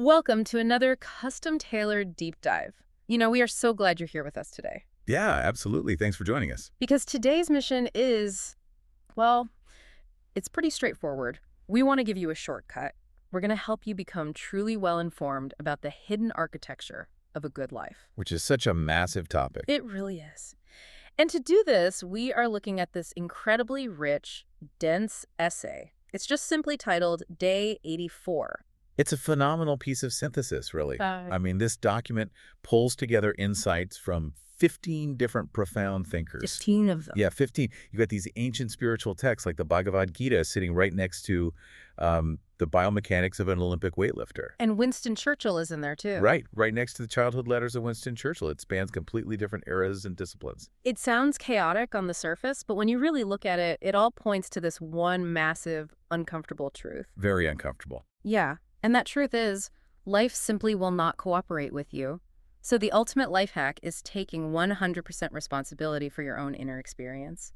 Welcome to another custom-tailored deep dive. We are so glad you're here with us today. Yeah, absolutely. Thanks for joining us. Because today's mission is, well, it's pretty straightforward. We want to give you a shortcut. We're going to help you become truly well-informed about the hidden architecture of a good life. Which is such a massive topic. It really is. And to do this, we are looking at this incredibly rich, dense essay. It's just simply titled Day 84. It's a phenomenal piece of synthesis, really. I mean, this document pulls together insights from 15 different profound thinkers. 15 of them. Yeah, 15. You got these ancient spiritual texts like the Bhagavad Gita sitting right next to the biomechanics of an Olympic weightlifter. And Winston Churchill is in there, too. Right next to the childhood letters of Winston Churchill. It spans completely different eras and disciplines. It sounds chaotic on the surface, but when you really look at it, it all points to this one massive, uncomfortable truth. Very uncomfortable. Yeah, and that truth is, life simply will not cooperate with you. So the ultimate life hack is taking 100% responsibility for your own inner experience.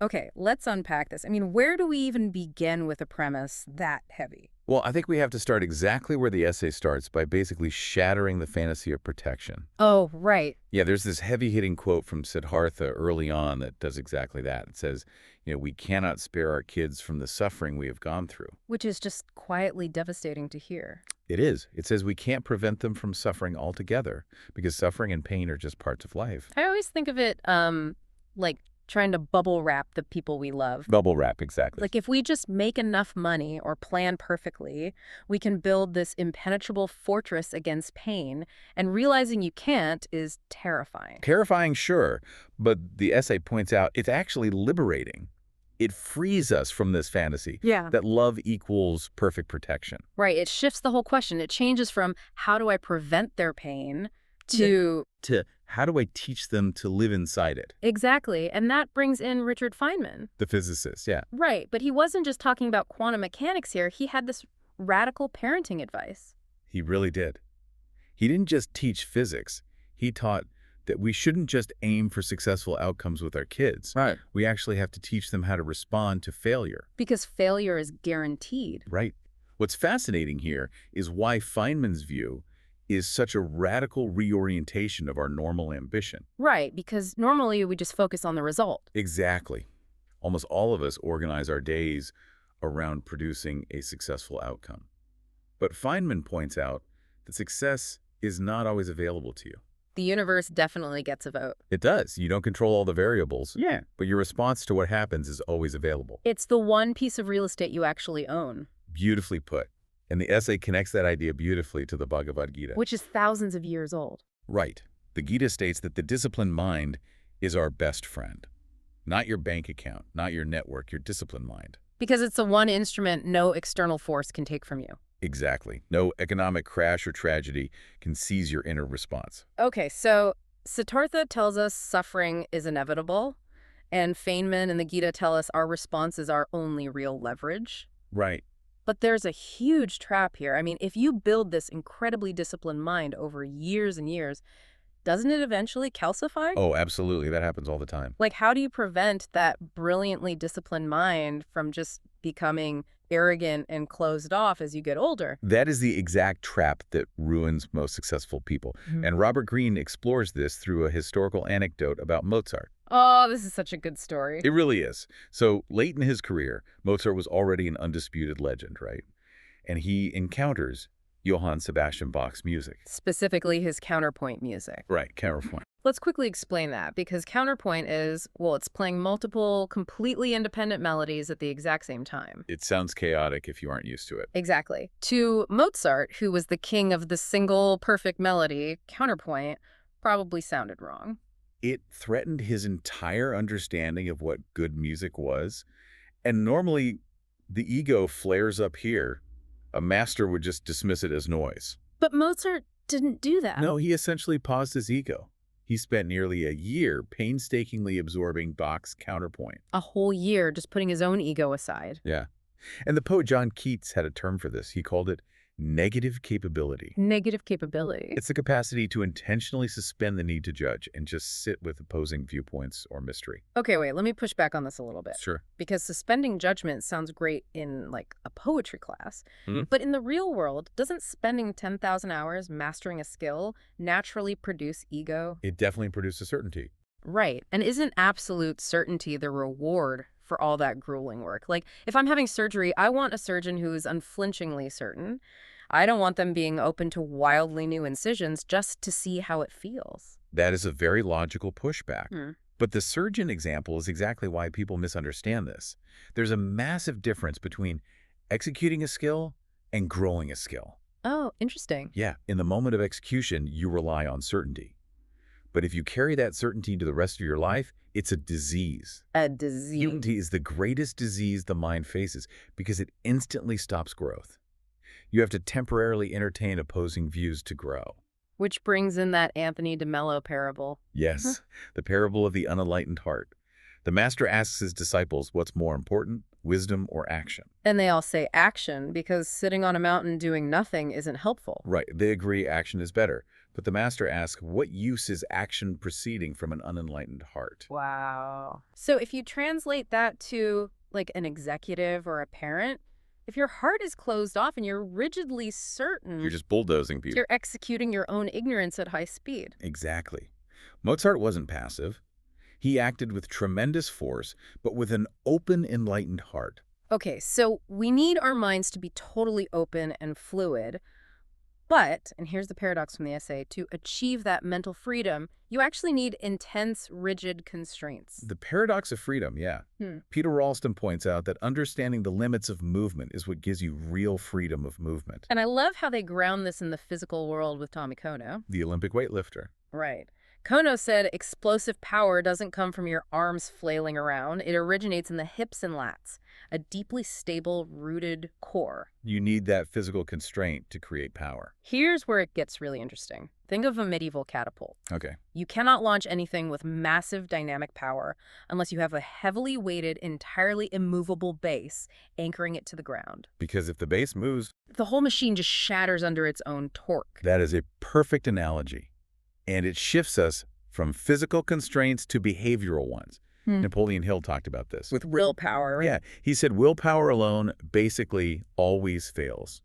Okay, let's unpack this. I mean, where do we even begin with a premise that heavy? Well, I think we have to start exactly where the essay starts, by basically shattering the fantasy of protection. Oh, right. Yeah, there's this heavy-hitting quote from Siddhartha early on that does exactly that. It says, we cannot spare our kids from the suffering we have gone through. Which is just quietly devastating to hear. It is. It says we can't prevent them from suffering altogether, because suffering and pain are just parts of life. I always think of it like trying to bubble wrap the people we love. Bubble wrap, exactly. Like if we just make enough money or plan perfectly, we can build this impenetrable fortress against pain, and realizing you can't is terrifying. Terrifying, sure, but the essay points out it's actually liberating. It frees us from this fantasy that love equals perfect protection. Right. It shifts the whole question. It changes from how do I prevent their pain to how do I teach them to live inside it? Exactly. And that brings in Richard Feynman. The physicist, yeah. Right. But he wasn't just talking about quantum mechanics here. He had this radical parenting advice. He really did. He didn't just teach physics. He taught that we shouldn't just aim for successful outcomes with our kids. Right. We actually have to teach them how to respond to failure. Because failure is guaranteed. Right. What's fascinating here is why Feynman's view is such a radical reorientation of our normal ambition. Right, because normally we just focus on the result. Exactly. Almost all of us organize our days around producing a successful outcome. But Feynman points out that success is not always available to you. The universe definitely gets a vote. It does. You don't control all the variables. Yeah. But your response to what happens is always available. It's the one piece of real estate you actually own. Beautifully put. And the essay connects that idea beautifully to the Bhagavad Gita. Which is thousands of years old. Right. The Gita states that the disciplined mind is our best friend. Not your bank account, not your network, your disciplined mind. Because it's the one instrument no external force can take from you. Exactly. No economic crash or tragedy can seize your inner response. Okay, so Siddhartha tells us suffering is inevitable, and Feynman and the Gita tell us our response is our only real leverage. Right. But there's a huge trap here. I mean, if you build this incredibly disciplined mind over years and years, doesn't it eventually calcify? Oh, absolutely. That happens all the time. Like, how do you prevent that brilliantly disciplined mind from just becoming arrogant and closed off as you get older? That is the exact trap that ruins most successful people. And Robert Greene explores this through a historical anecdote about Mozart. Oh, this is such a good story. It really is. So late in his career, Mozart was already an undisputed legend, right? And he encounters Johann Sebastian Bach's music. Specifically his counterpoint music. Right, counterpoint. Let's quickly explain that, because counterpoint is, well, it's playing multiple, completely independent melodies at the exact same time. It sounds chaotic if you aren't used to it. Exactly. To Mozart, who was the king of the single perfect melody, counterpoint probably sounded wrong. It threatened his entire understanding of what good music was. And normally, the ego flares up here. A master would just dismiss it as noise. But Mozart didn't do that. No, he essentially paused his ego. He spent nearly a year painstakingly absorbing Bach's counterpoint. A whole year just putting his own ego aside. Yeah. And the poet John Keats had a term for this. He called it negative capability. Negative capability. It's the capacity to intentionally suspend the need to judge and just sit with opposing viewpoints or mystery. Okay, wait, let me push back on this a little bit. Sure. Because suspending judgment sounds great in, like, a poetry class. Mhm. But in the real world, doesn't spending 10,000 hours mastering a skill naturally produce ego? It definitely produces certainty. Right. And isn't absolute certainty the reward for all that grueling work? Like, if I'm having surgery, I want a surgeon who is unflinchingly certain. I don't want them being open to wildly new incisions just to see how it feels. That is a very logical pushback. Hmm. But the surgeon example is exactly why people misunderstand this. There's a massive difference between executing a skill and growing a skill. Oh, interesting. Yeah, in the moment of execution, you rely on certainty. But if you carry that certainty to the rest of your life, it's a disease. A disease. Certainty is the greatest disease the mind faces because it instantly stops growth. You have to temporarily entertain opposing views to grow. Which brings in that Anthony DeMello parable. Yes, the parable of the unenlightened heart. The master asks his disciples what's more important, wisdom or action. And they all say action because sitting on a mountain doing nothing isn't helpful. Right, they agree action is better. But the master asks, what use is action proceeding from an unenlightened heart? Wow. So if you translate that to, like, an executive or a parent, if your heart is closed off and you're rigidly certain, You're just bulldozing people. you're executing your own ignorance at high speed. Exactly. Mozart wasn't passive. He acted with tremendous force, but with an open, enlightened heart. Okay, so we need our minds to be totally open and fluid. But, and here's the paradox from the essay, to achieve that mental freedom, you actually need intense, rigid constraints. The paradox of freedom, yeah. Hmm. Peter Ralston points out that understanding the limits of movement is what gives you real freedom of movement. And I love how they ground this in the physical world with Tommy Kono. The Olympic weightlifter. Right. Kono said explosive power doesn't come from your arms flailing around. It originates in the hips and lats, a deeply stable, rooted core. You need that physical constraint to create power. Here's where it gets really interesting. Think of a medieval catapult. Okay. You cannot launch anything with massive dynamic power unless you have a heavily weighted, entirely immovable base anchoring it to the ground. Because if the base moves, The whole machine just shatters under its own torque. that is a perfect analogy. And it shifts us from physical constraints to behavioral ones. Napoleon Hill talked about this. With willpower, right? Yeah, he said willpower alone basically always fails.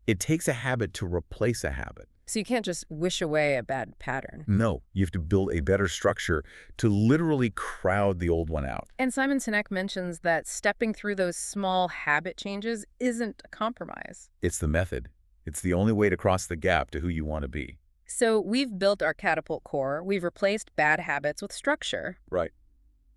It takes a habit to replace a habit. So you can't just wish away a bad pattern. No, you have to build a better structure to literally crowd the old one out. And Simon Sinek mentions that stepping through those small habit changes isn't a compromise. It's the method. It's the only way to cross the gap to who you want to be. So we've built our catapult core. We've replaced bad habits with structure. Right.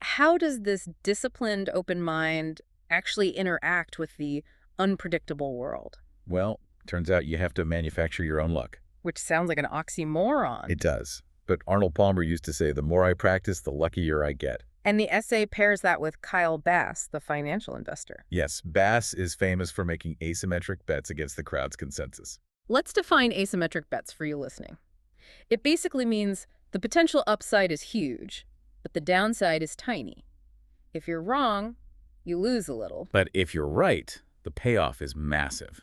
How does this disciplined open mind actually interact with the unpredictable world? Well, turns out you have to manufacture your own luck. Which sounds like an oxymoron. It does. But Arnold Palmer used to say, the more I practice, the luckier I get. And the essay pairs that with Kyle Bass, the financial investor. Yes, Bass is famous for making asymmetric bets against the crowd's consensus. Let's define asymmetric bets for you listening. It basically means the potential upside is huge, but the downside is tiny. If you're wrong, you lose a little. But if you're right, the payoff is massive.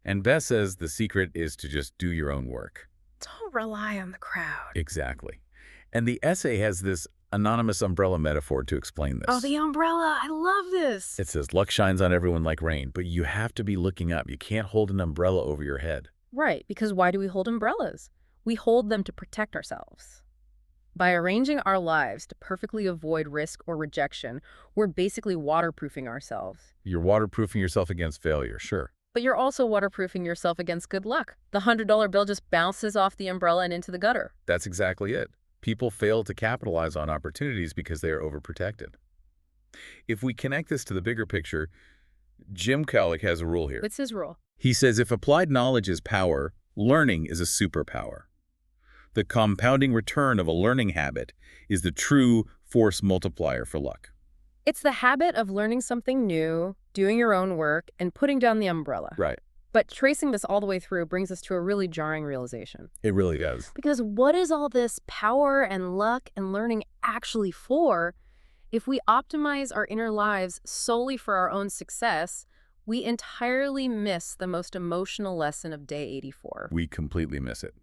And Bess says the secret is to just do your own work. Don't rely on the crowd. Exactly. And the essay has this anonymous umbrella metaphor to explain this. Oh, the umbrella. I love this. It says, luck shines on everyone like rain, but you have to be looking up. You can't hold an umbrella over your head. Right, because why do we hold umbrellas? We hold them to protect ourselves. By arranging our lives to perfectly avoid risk or rejection, we're basically waterproofing ourselves. You're waterproofing yourself against failure, sure. But you're also waterproofing yourself against good luck. The $100 bill just bounces off the umbrella and into the gutter. That's exactly it. People fail to capitalize on opportunities because they are overprotected. If we connect this to the bigger picture, Jim Cowlick has a rule here. What's his rule? He says if applied knowledge is power, learning is a superpower. The compounding return of a learning habit is the true force multiplier for luck. It's the habit of learning something new, doing your own work, and putting down the umbrella. Right. But tracing this all the way through brings us to a really jarring realization. It really does. Because what is all this power and luck and learning actually for? If we optimize our inner lives solely for our own success, We entirely miss the most emotional lesson of day 84. We completely miss it.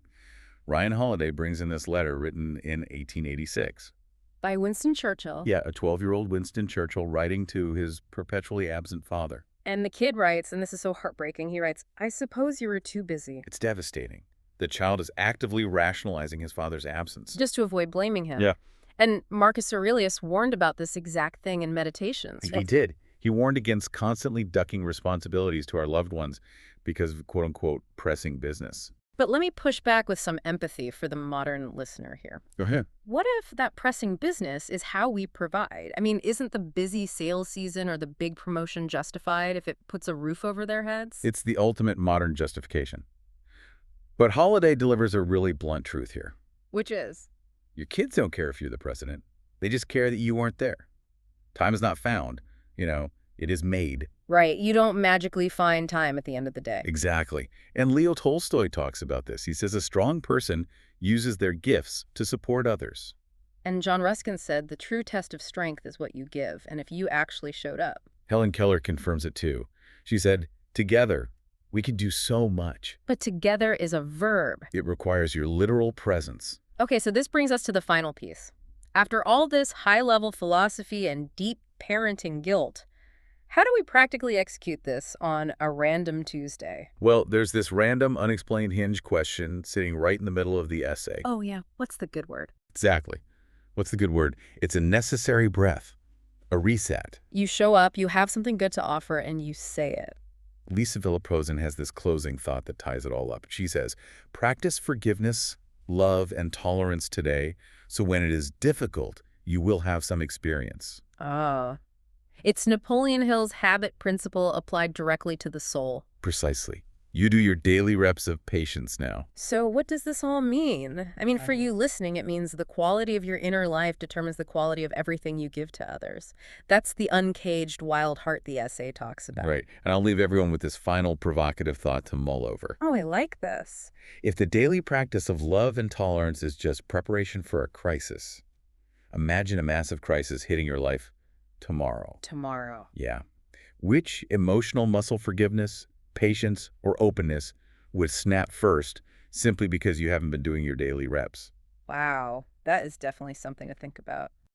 Ryan Holiday brings in this letter written in 1886. By Winston Churchill. Yeah, a 12-year-old Winston Churchill writing to his perpetually absent father. And the kid writes, and this is so heartbreaking, he writes, "I suppose you were too busy." It's devastating. The child is actively rationalizing his father's absence. Just to avoid blaming him. Yeah. And Marcus Aurelius warned about this exact thing in Meditations. He did. He warned against constantly ducking responsibilities to our loved ones because of quote-unquote pressing business. But let me push back with some empathy for the modern listener here. Go ahead. What if that pressing business is how we provide? I mean, isn't the busy sales season or the big promotion justified if it puts a roof over their heads? It's the ultimate modern justification. But Holiday delivers a really blunt truth here. Which is? Your kids don't care if you're the president. They just care that you weren't there. Time is not found. It is made. Right. You don't magically find time at the end of the day. Exactly. And Leo Tolstoy talks about this. He says a strong person uses their gifts to support others. And John Ruskin said the true test of strength is what you give, and if you actually showed up. Helen Keller confirms it too. She said, together, we can do so much. But together is a verb. It requires your literal presence. Okay, so this brings us to the final piece. After all this high-level philosophy and deep parenting guilt, how do we practically execute this on a random Tuesday? Well, there's this random, unexplained hinge question sitting right in the middle of the essay. Oh, yeah. What's the good word? Exactly. What's the good word? It's a necessary breath, a reset. You show up, you have something good to offer, and you say it. Lisa Villaprosen has this closing thought that ties it all up. She says, practice forgiveness, love, and tolerance today, so when it is difficult, you will have some experience. Ah. It's Napoleon Hill's habit principle applied directly to the soul. Precisely. You do your daily reps of patience now. So what does this all mean? I mean, for you listening, it means the quality of your inner life determines the quality of everything you give to others. That's the uncaged wild heart the essay talks about. Right. And I'll leave everyone with this final provocative thought to mull over. Oh, I like this. If the daily practice of love and tolerance is just preparation for a crisis, imagine a massive crisis hitting your life tomorrow. Tomorrow. Yeah. Which emotional muscle forgiveness, patience, or openness would snap first simply because you haven't been doing your daily reps? Wow, that is definitely something to think about.